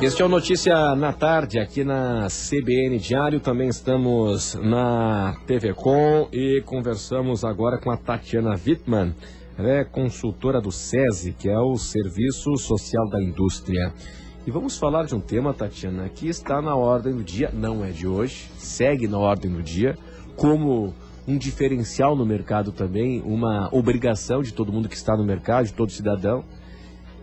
Este é o Notícia na Tarde, aqui na CBN Diário. Também estamos na TV Com e conversamos agora com a Tatiana Wittmann. Ela é consultora do SESI, que é o Serviço Social da Indústria. E vamos falar de um tema, Tatiana, que está na ordem do dia, não é de hoje, segue na ordem do dia, como um diferencial no mercado também, uma obrigação de todo mundo que está no mercado, de todo cidadão,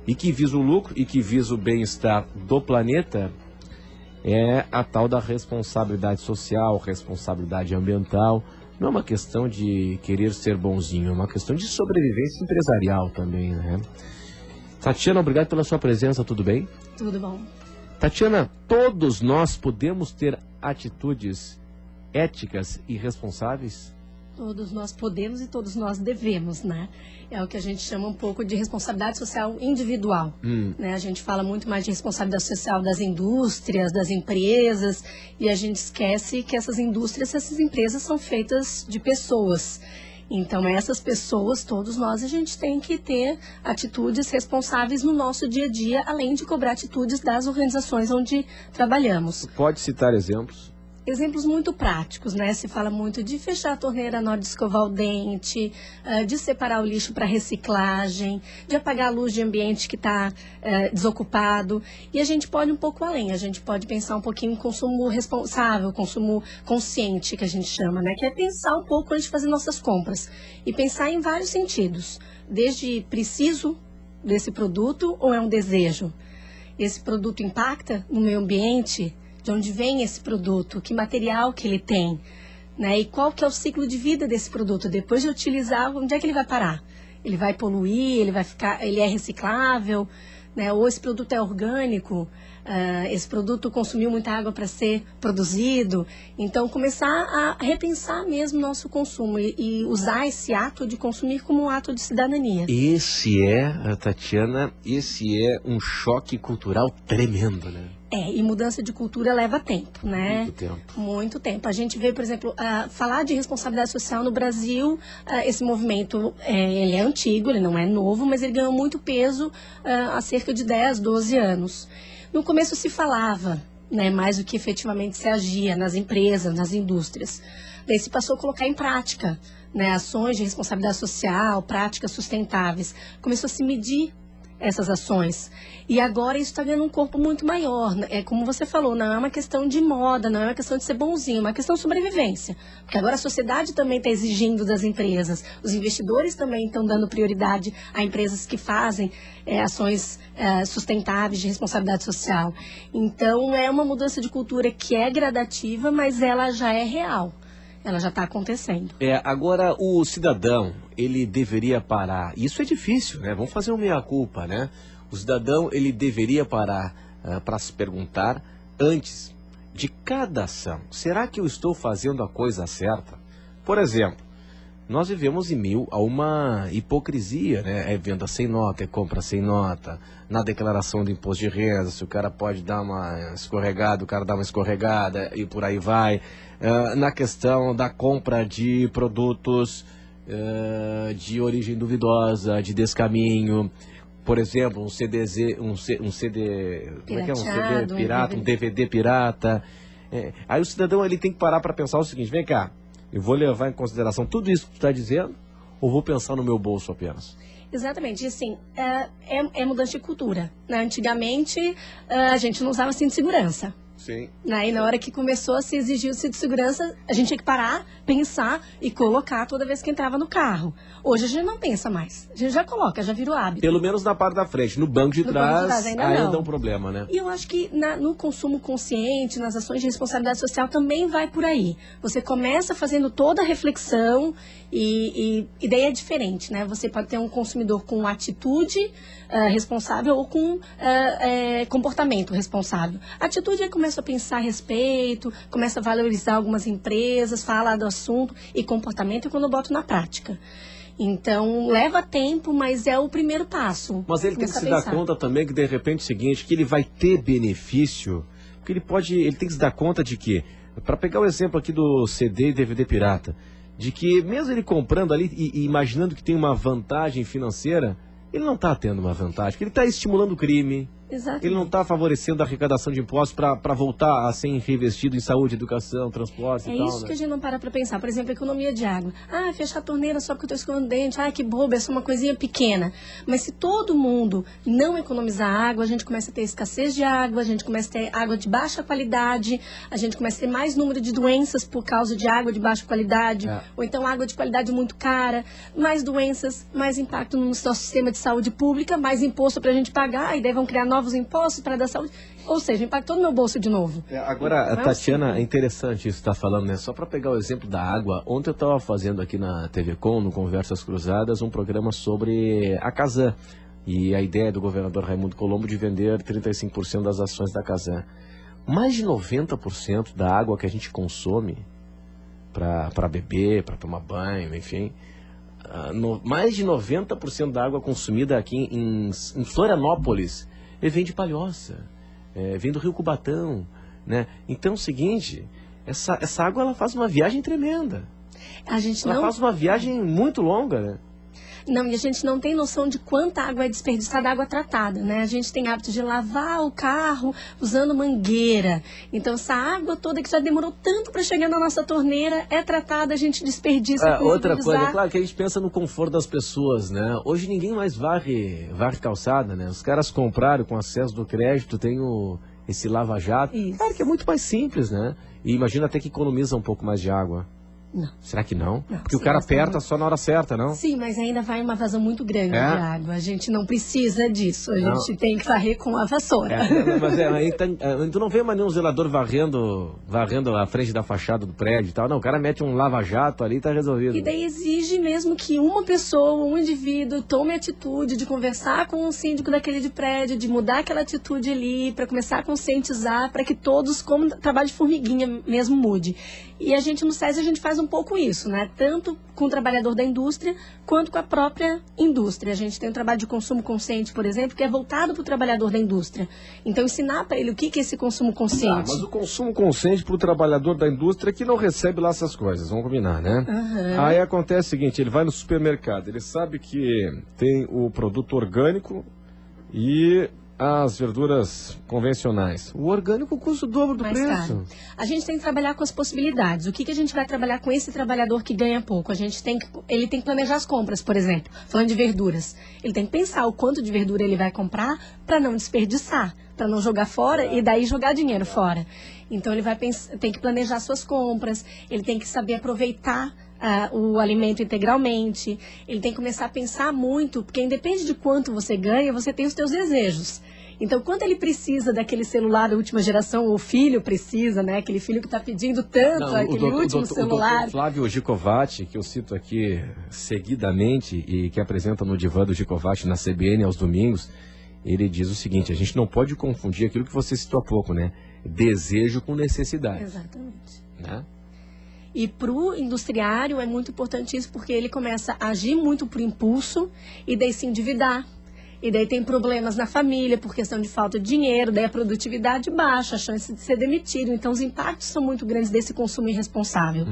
e que visa o lucro e que visa o bem-estar do planeta, é a tal da responsabilidade social, responsabilidade ambiental. Não é uma questão de querer ser bonzinho, é uma questão de sobrevivência empresarial também, né? Tatiana, obrigado pela sua presença, tudo bem? Tudo bom. Tatiana, todos nós podemos ter atitudes éticas e responsáveis? Todos nós podemos e todos nós devemos, né? É o que a gente chama um pouco de responsabilidade social individual, né? A gente fala muito mais de responsabilidade social das indústrias, das empresas, e a gente esquece que essas indústrias, essas empresas são feitas de pessoas. Então, essas pessoas, todos nós, a gente tem que ter atitudes responsáveis no nosso dia a dia, além de cobrar atitudes das organizações onde trabalhamos. Pode citar exemplos? Exemplos muito práticos, né? Se fala muito de fechar a torneira na hora de escovar o dente, de separar o lixo para reciclagem, de apagar a luz de ambiente que está desocupado. E a gente pode ir um pouco além, a gente pode pensar um pouquinho em consumo responsável, consumo consciente, que a gente chama, né? Que é pensar um pouco antes de fazer nossas compras. E pensar em vários sentidos, desde preciso desse produto ou é um desejo? Esse produto impacta no meio ambiente? De onde vem esse produto, que material que ele tem, né? E qual que é o ciclo de vida desse produto. Depois de utilizar, onde é que ele vai parar? Ele vai poluir, ele é reciclável, né? Ou esse produto é orgânico, esse produto consumiu muita água para ser produzido. Então, começar a repensar mesmo o nosso consumo e usar esse ato de consumir como um ato de cidadania. Tatiana, esse é um choque cultural tremendo, né? E mudança de cultura leva tempo, né? Muito tempo. Muito tempo. A gente vê, por exemplo, falar de responsabilidade social no Brasil, esse movimento, ele é antigo, ele não é novo, mas ele ganhou muito peso há cerca de 10, 12 anos. No começo se falava, né, mais do que efetivamente se agia nas empresas, nas indústrias. Daí se passou a colocar em prática, né, ações de responsabilidade social, práticas sustentáveis. Começou a se medir essas ações. E agora isso está ganhando um corpo muito maior. É como você falou, não é uma questão de moda, não é uma questão de ser bonzinho, é uma questão de sobrevivência. Porque agora a sociedade também está exigindo das empresas. Os investidores também estão dando prioridade a empresas que fazem ações sustentáveis de responsabilidade social. Então, é uma mudança de cultura que é gradativa, mas ela já é real. Ela já está acontecendo. Agora, o cidadão, ele deveria parar. Isso é difícil, né? Vamos fazer uma meia-culpa, né? O cidadão, ele deveria parar para se perguntar antes de cada ação. Será que eu estou fazendo a coisa certa? Por exemplo, nós vivemos em meio a uma hipocrisia, né? É venda sem nota, é compra sem nota. Na declaração do imposto de renda, se o cara pode dar uma escorregada, o cara dá uma escorregada e por aí vai. Na questão da compra de produtos de origem duvidosa, de descaminho. Por exemplo, um CD pirata, um DVD pirata. Aí o cidadão ele tem que parar para pensar o seguinte: vem cá, eu vou levar em consideração tudo isso que tu está dizendo ou vou pensar no meu bolso apenas? Exatamente, assim, é mudança de cultura, né? Antigamente a gente não usava cinto de segurança. Sim. Né? E na hora que começou a se exigir o cinto de segurança, a gente tinha que parar, pensar e colocar toda vez que entrava no carro. Hoje a gente não pensa mais. A gente já coloca, já vira o hábito. Pelo menos na parte da frente. No banco de trás ainda é um problema, né? E eu acho que no consumo consciente, nas ações de responsabilidade social, também vai por aí. Você começa fazendo toda a reflexão e daí é diferente, né? Você pode ter um consumidor com atitude responsável ou com comportamento responsável. Atitude é começa a pensar a respeito, começa a valorizar algumas empresas, falar do assunto, e comportamento é quando eu boto na prática. Então, leva tempo, mas é o primeiro passo. Mas ele tem que se dar conta também que, de repente, é o seguinte, que ele vai ter benefício, porque ele tem que se dar conta de que, para pegar o exemplo aqui do CD e DVD pirata, de que mesmo ele comprando ali e imaginando que tem uma vantagem financeira, ele não está tendo uma vantagem, porque ele está estimulando o crime, Exatamente. Ele não está favorecendo a arrecadação de impostos para voltar a ser reinvestido em saúde, educação, transporte e tal. É isso que a gente não para pensar. Por exemplo, economia de água. Ah, fechar a torneira só porque eu estou escovando dente. Ah, que bobo, essa é uma coisinha pequena. Mas se todo mundo não economizar água, a gente começa a ter escassez de água, a gente começa a ter água de baixa qualidade, a gente começa a ter mais número de doenças por causa de água de baixa qualidade, ou então água de qualidade muito cara, mais doenças, mais impacto no nosso sistema de saúde pública, mais imposto para a gente pagar, e daí vão criar novos impostos para dar saúde. Ou seja, impactou no meu bolso de novo. Agora, Tatiana, é interessante isso que você está falando, né? Só para pegar o exemplo da água, ontem eu estava fazendo aqui na TV Com, no Conversas Cruzadas, um programa sobre a Casan. E a ideia do governador Raimundo Colombo de vender 35% das ações da Casan. Mais de 90% da água que a gente consome para beber, para tomar banho, enfim, mais de 90% da água consumida aqui em Florianópolis vem de Palhoça, vem do Rio Cubatão, né? Então é o seguinte, essa água ela faz uma viagem tremenda. Ela faz uma viagem muito longa, né? Não, e a gente não tem noção de quanta água é desperdiçada, água tratada, né? A gente tem hábito de lavar o carro usando mangueira. Então, essa água toda que já demorou tanto para chegar na nossa torneira é tratada, a gente desperdiça. Outra coisa, é claro que a gente pensa no conforto das pessoas, né? Hoje ninguém mais varre calçada, né? Os caras compraram com acesso do crédito, tem esse lava-jato. Claro que é muito mais simples, né? E imagina até que economiza um pouco mais de água. Não. Será que não? Porque o cara aperta só na hora certa, não? Sim, mas ainda vai uma vazão muito grande de água. A gente não precisa disso. A gente tem que varrer com a vassoura. Tu não vê mais nenhum zelador varrendo a frente da fachada do prédio e tal. Não, o cara mete um lava-jato ali e tá resolvido. E daí exige mesmo que uma pessoa, um indivíduo, tome a atitude de conversar com o síndico daquele de prédio, de mudar aquela atitude ali, para começar a conscientizar, para que todos, como trabalho de formiguinha mesmo, mude. E a gente no SESI, a gente faz um pouco isso, né? Tanto com o trabalhador da indústria, quanto com a própria indústria. A gente tem um trabalho de consumo consciente, por exemplo, que é voltado para o trabalhador da indústria. Então, ensinar para ele o que é esse consumo consciente. Mas o consumo consciente para o trabalhador da indústria que não recebe lá essas coisas, vamos combinar, né? Aí acontece o seguinte, ele vai no supermercado, ele sabe que tem o produto orgânico e as verduras convencionais. O orgânico custa o dobro do preço. Caro. A gente tem que trabalhar com as possibilidades. O que a gente vai trabalhar com esse trabalhador que ganha pouco? Ele tem que planejar as compras, por exemplo. Falando de verduras. Ele tem que pensar o quanto de verdura ele vai comprar para não desperdiçar, para não jogar fora e daí jogar dinheiro fora. Então ele tem que planejar suas compras, ele tem que saber aproveitar o alimento integralmente, ele tem que começar a pensar muito, porque independe de quanto você ganha, você tem os seus desejos. Então, quando ele precisa daquele celular da última geração, ou o filho precisa, né? Aquele filho que está pedindo tanto aquele último celular. O Flávio Gicovati, que eu cito aqui seguidamente e que apresenta no Divã do Gicovati na CBN aos domingos, ele diz o seguinte, a gente não pode confundir aquilo que você citou há pouco, né? Desejo com necessidade. Exatamente. Né? E para o industriário é muito importante isso, porque ele começa a agir muito por impulso e daí se endividar. E daí tem problemas na família por questão de falta de dinheiro, daí a produtividade baixa, a chance de ser demitido. Então os impactos são muito grandes desse consumo irresponsável.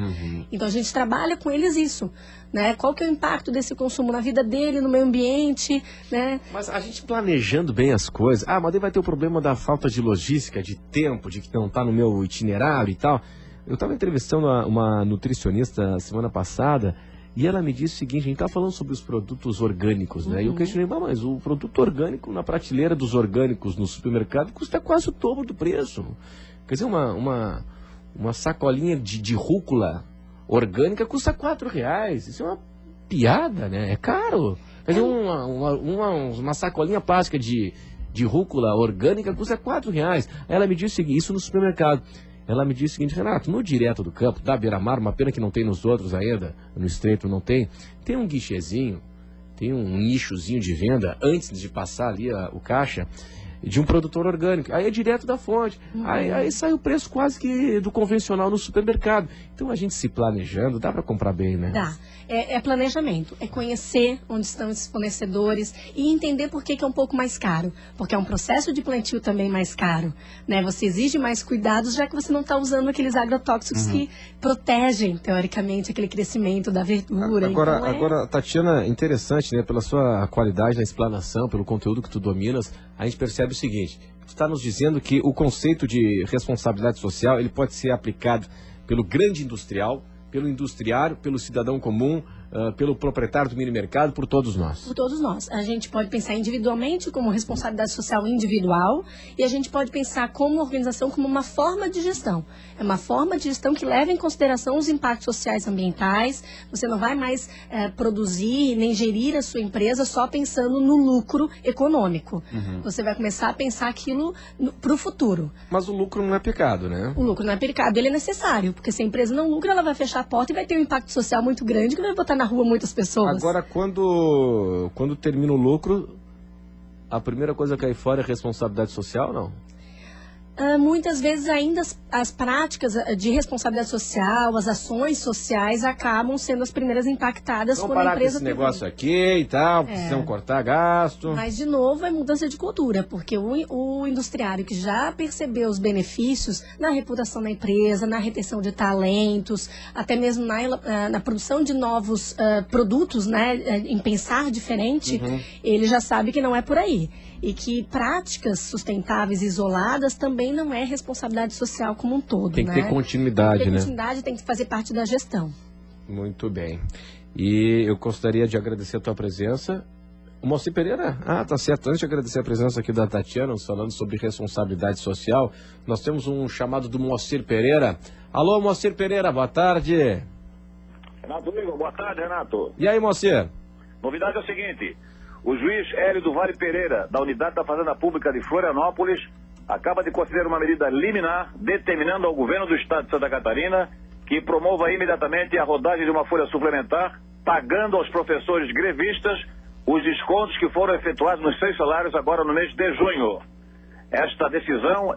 Então a gente trabalha com eles isso, né? Qual que é o impacto desse consumo na vida dele, no meio ambiente, né? Mas a gente planejando bem as coisas, mas daí vai ter o problema da falta de logística, de tempo, de que não está no meu itinerário e tal. Eu estava entrevistando uma nutricionista semana passada e ela me disse o seguinte, a gente está falando sobre os produtos orgânicos, né? E eu questionei, mas o produto orgânico na prateleira dos orgânicos no supermercado custa quase o dobro do preço. Quer dizer, uma sacolinha de rúcula orgânica custa R$4. Isso é uma piada, né? É caro. Quer dizer, uma sacolinha plástica de rúcula orgânica custa R$4. Aí ela me disse o seguinte, isso no supermercado. Ela me disse o seguinte, Renato, no Direto do Campo, da Beira-Mar, uma pena que não tem nos outros ainda, no Estreito não tem um guichezinho, tem um nichozinho de venda, antes de passar ali o caixa, de um produtor orgânico. Aí é direto da fonte. Aí sai o preço quase que do convencional no supermercado. Então a gente se planejando, dá para comprar bem, né? Dá. É planejamento, é conhecer onde estão esses fornecedores e entender por que é um pouco mais caro. Porque é um processo de plantio também mais caro, né? Você exige mais cuidados, já que você não está usando aqueles agrotóxicos que protegem, teoricamente, aquele crescimento da verdura. Agora, Tatiana, interessante, né? Pela sua qualidade na explanação, pelo conteúdo que tu dominas, a gente percebe percebe o seguinte, está nos dizendo que o conceito de responsabilidade social ele pode ser aplicado pelo grande industrial, pelo industriário, pelo cidadão comum, pelo proprietário do mini mercado, por todos nós. Por todos nós. A gente pode pensar individualmente como responsabilidade social individual e a gente pode pensar como organização como uma forma de gestão. É uma forma de gestão que leva em consideração os impactos sociais e ambientais. Você não vai mais produzir nem gerir a sua empresa só pensando no lucro econômico. Você vai começar a pensar aquilo para o futuro. Mas o lucro não é pecado, né? O lucro não é pecado, ele é necessário, porque se a empresa não lucra, ela vai fechar a porta e vai ter um impacto social muito grande que vai botar na rua muitas pessoas. Agora, quando termina o lucro, a primeira coisa que cai fora é responsabilidade social, não? Muitas vezes ainda as práticas de responsabilidade social, as ações sociais acabam sendo as primeiras impactadas quando a empresa... Vamos parar com esse negócio aqui e tal, precisam cortar gasto. Mas, de novo, é mudança de cultura, porque o industriário que já percebeu os benefícios na reputação da empresa, na retenção de talentos, até mesmo na produção de novos produtos, né, em pensar diferente, ele já sabe que não é por aí. E que práticas sustentáveis isoladas também não é responsabilidade social como um todo. Tem que ter continuidade, né? Tem que ter continuidade, tem que fazer parte da gestão. Muito bem. E eu gostaria de agradecer a tua presença. O Moacir Pereira? Tá certo. Antes de agradecer a presença aqui da Tatiana, falando sobre responsabilidade social, nós temos um chamado do Moacir Pereira. Alô, Moacir Pereira, boa tarde. Renato Igor, boa tarde, Renato. E aí, Moacir? Novidade é o seguinte, o juiz Hélio do Vale Pereira, da Unidade da Fazenda Pública de Florianópolis, acaba de conceder uma medida liminar determinando ao governo do estado de Santa Catarina que promova imediatamente a rodagem de uma folha suplementar, pagando aos professores grevistas os descontos que foram efetuados nos seus salários agora no mês de junho. Esta decisão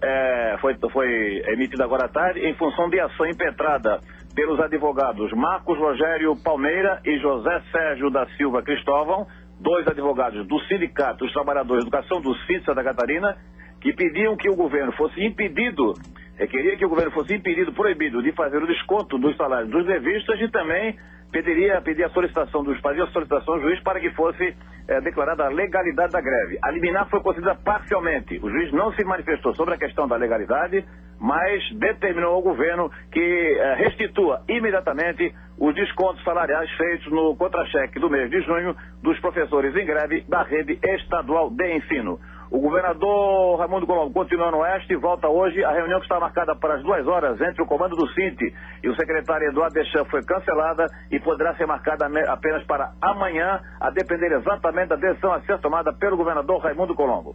foi emitida agora à tarde em função de ação impetrada pelos advogados Marcos Rogério Palmeira e José Sérgio da Silva Cristóvão, dois advogados do Sindicato dos Trabalhadores de Educação do CIT Santa Catarina, que pediam que o governo fosse impedido, requeria que o governo fosse impedido, proibido de fazer o desconto dos salários dos grevistas e também fazia a solicitação ao juiz para que fosse declarada a legalidade da greve. A liminar foi concedida parcialmente. O juiz não se manifestou sobre a questão da legalidade, mas determinou ao governo que restitua imediatamente os descontos salariais feitos no contra-cheque do mês de junho dos professores em greve da rede estadual de ensino. O governador Raimundo Colombo continua no Oeste e volta hoje. A reunião que está marcada para as 2 horas entre o comando do CINT e o secretário Eduardo Deschamps foi cancelada e poderá ser marcada apenas para amanhã, a depender exatamente da decisão a ser tomada pelo governador Raimundo Colombo.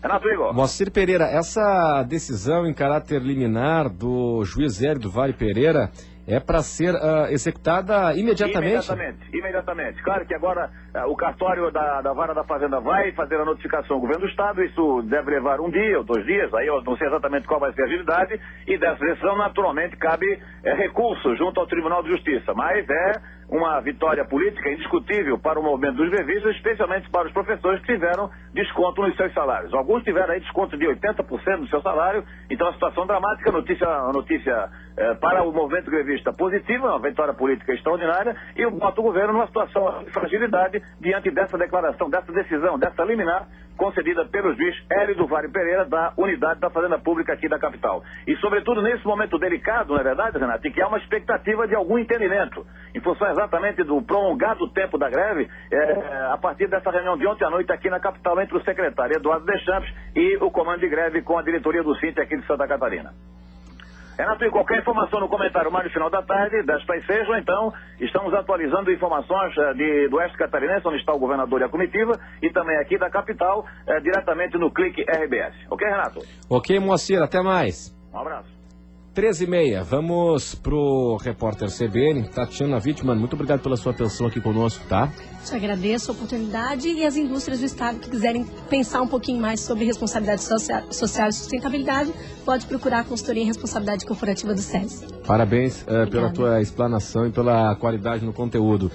Renato Igor. Moacir Pereira, essa decisão em caráter liminar do juiz Hélio do Vale Pereira é para ser executada imediatamente? Imediatamente. Claro que agora o cartório da Vara da Fazenda vai fazer a notificação ao governo do Estado, isso deve levar 1 dia ou 2 dias, aí eu não sei exatamente qual vai ser a agilidade, e dessa decisão naturalmente cabe recurso junto ao Tribunal de Justiça, mas é uma vitória política indiscutível para o movimento dos grevistas, especialmente para os professores que tiveram desconto nos seus salários. Alguns tiveram aí desconto de 80% do seu salário, então a situação dramática, a notícia para o movimento grevista positiva, uma vitória política extraordinária, e bota o governo numa situação de fragilidade diante dessa declaração, dessa decisão, dessa liminar concedida pelo juiz Hélio do Vale Pereira, da Unidade da Fazenda Pública aqui da capital. E, sobretudo, nesse momento delicado, não é verdade, Renato, em que há uma expectativa de algum entendimento, em função exatamente do prolongado tempo da greve, a partir dessa reunião de ontem à noite aqui na capital, entre o secretário Eduardo Deschamps e o comando de greve com a diretoria do CINT aqui de Santa Catarina. Renato, e qualquer informação no comentário mais no final da tarde, 10:06, ou então estamos atualizando informações do Oeste Catarinense, onde está o governador e a comitiva, e também aqui da capital, diretamente no Clique RBS. Ok, Renato? Ok, Moacir, até mais. Um abraço. 13h30, vamos pro repórter CBN, Tatiana Wittmann, muito obrigado pela sua atenção aqui conosco, tá? Te agradeço a oportunidade e as indústrias do Estado que quiserem pensar um pouquinho mais sobre responsabilidade social e sustentabilidade, pode procurar a consultoria em responsabilidade corporativa do SESI. Parabéns pela tua explanação e pela qualidade no conteúdo.